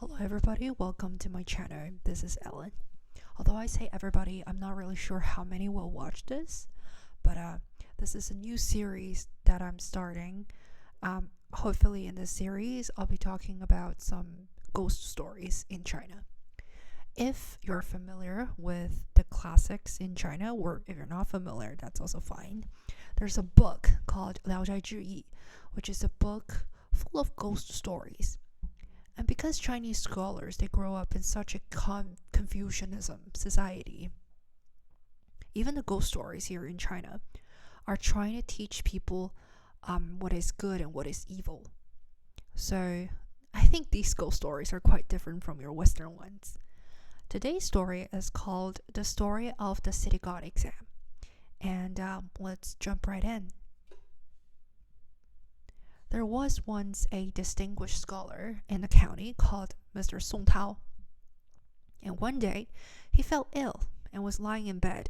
Hello everybody, welcome to my channel. This is Ellen. Although I say everybody, I'm not really sure how many will watch this, but this is a new series that I'm starting. Hopefully in this series, I'll be talking about some ghost stories in China. If you're familiar with the classics in China, or if you're not familiar, that's also fine. There's a book called Liaozhai Zhiyi, which is a book full of ghost stories. And because Chinese scholars, they grow up in such a Confucianism society, even the ghost stories here in China are trying to teach people what is good and what is evil. So I think these ghost stories are quite different from your Western ones. Today's story is called The Story of the City God Exam. And let's jump right in. There was once a distinguished scholar in the county called Mr. Song Tao. And one day, he fell ill and was lying in bed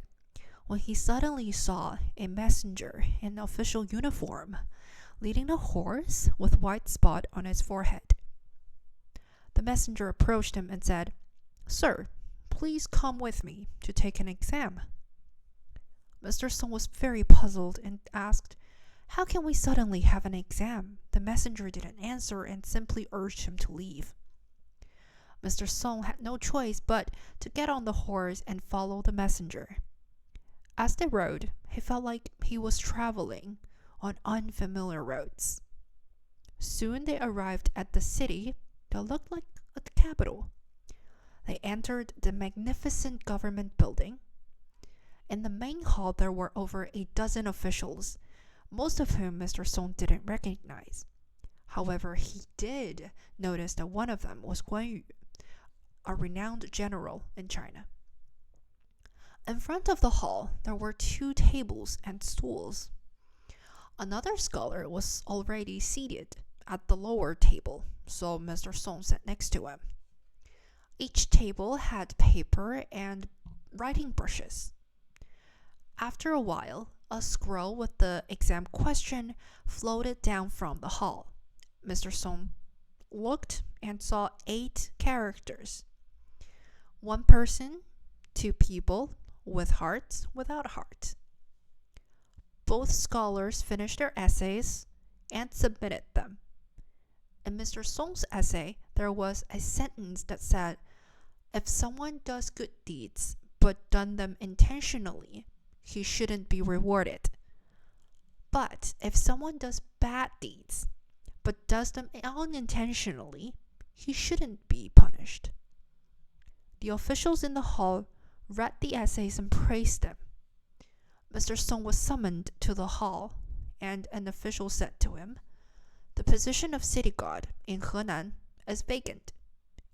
when he suddenly saw a messenger in official uniform leading a horse with white spot on his forehead. The messenger approached him and said, "Sir, please come with me to take an exam." Mr. Song was very puzzled and asked, "How can we suddenly have an exam?" The messenger didn't answer and simply urged him to leave. Mr. Song had no choice but to get on the horse and follow the messenger. As they rode, he felt like he was traveling on unfamiliar roads. Soon they arrived at the city that looked like a capital. They entered the magnificent government building. In the main hall, there were over a dozen officials, most of whom Mr. Song didn't recognize. However, he did notice that one of them was Guan Yu, a renowned general in China. In front of the hall, there were 2 tables and stools. Another scholar was already seated at the lower table, so Mr. Song sat next to him. Each table had paper and writing brushes. After a while, a scroll with the exam question floated down from the hall. Mr. Song looked and saw 8 characters. 1 person, 2 people, with hearts, without hearts. Both scholars finished their essays and submitted them. In Mr. Song's essay, there was a sentence that said, "If someone does good deeds but done them intentionally, he shouldn't be rewarded. But if someone does bad deeds, but does them unintentionally, he shouldn't be punished." The officials in the hall read the essays and praised them. Mr. Song was summoned to the hall, and an official said to him, "The position of city god in Henan is vacant.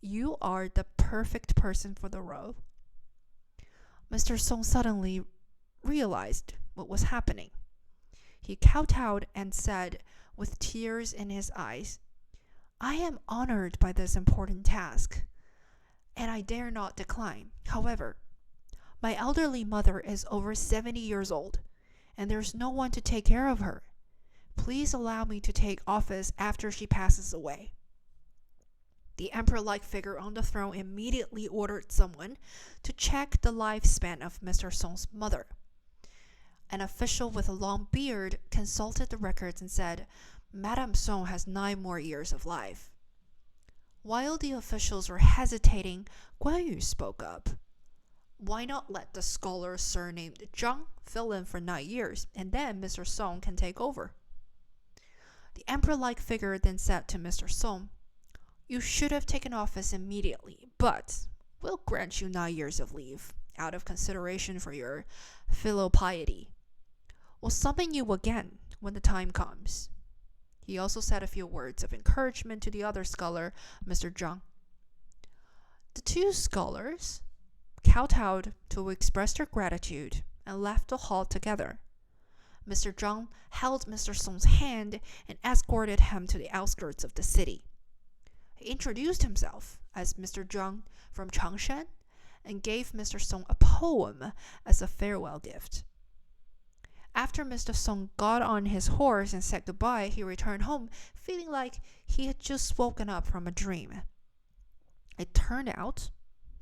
You are the perfect person for the role." Mr. Song suddenly realized what was happening. He kowtowed and said, with tears in his eyes, "I am honored by this important task, and I dare not decline. However, my elderly mother is over 70 years old, and there's no one to take care of her. Please allow me to take office after she passes away." The emperor-like figure on the throne immediately ordered someone to check the lifespan of Mr. Song's mother. An official with a long beard consulted the records and said, "Madame Song has 9 more years of life." While the officials were hesitating, Guan Yu spoke up. "Why not let the scholar surnamed Zhang fill in for 9 years, and then Mr. Song can take over?" The emperor-like figure then said to Mr. Song, "You should have taken office immediately, but we'll grant you 9 years of leave, out of consideration for your filial piety. We'll summon you again when the time comes." He also said a few words of encouragement to the other scholar, Mr. Zhang. The 2 scholars kowtowed to express their gratitude and left the hall together. Mr. Zhang held Mr. Song's hand and escorted him to the outskirts of the city. He introduced himself as Mr. Zhang from Changshan and gave Mr. Song a poem as a farewell gift. After Mr. Song got on his horse and said goodbye, he returned home feeling like he had just woken up from a dream. It turned out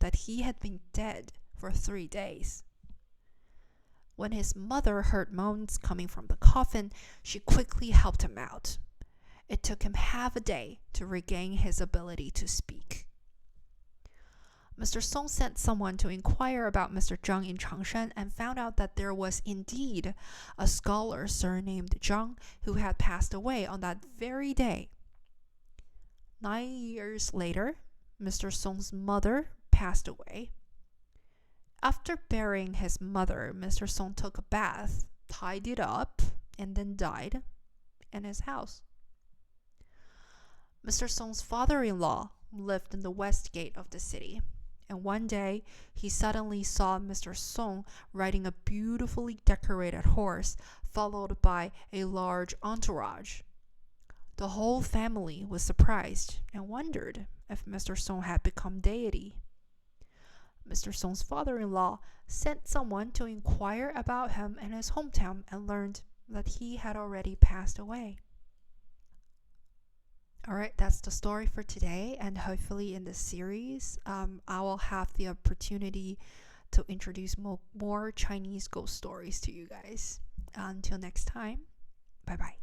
that he had been dead for 3 days. When his mother heard moans coming from the coffin, she quickly helped him out. It took him half a day to regain his ability to speak. Mr. Song sent someone to inquire about Mr. Zhang in Changshan and found out that there was indeed a scholar surnamed Zhang who had passed away on that very day. 9 years later, Mr. Song's mother passed away. After burying his mother, Mr. Song took a bath, tied it up, and then died in his house. Mr. Song's father-in-law lived in the west gate of the city, and one day he suddenly saw Mr. Song riding a beautifully decorated horse, followed by a large entourage. The whole family was surprised and wondered if Mr. Song had become deity. Mr. Song's father-in-law sent someone to inquire about him in his hometown and learned that he had already passed away. Alright, that's the story for today, and hopefully in this series, I will have the opportunity to introduce more Chinese ghost stories to you guys. Until next time, bye bye.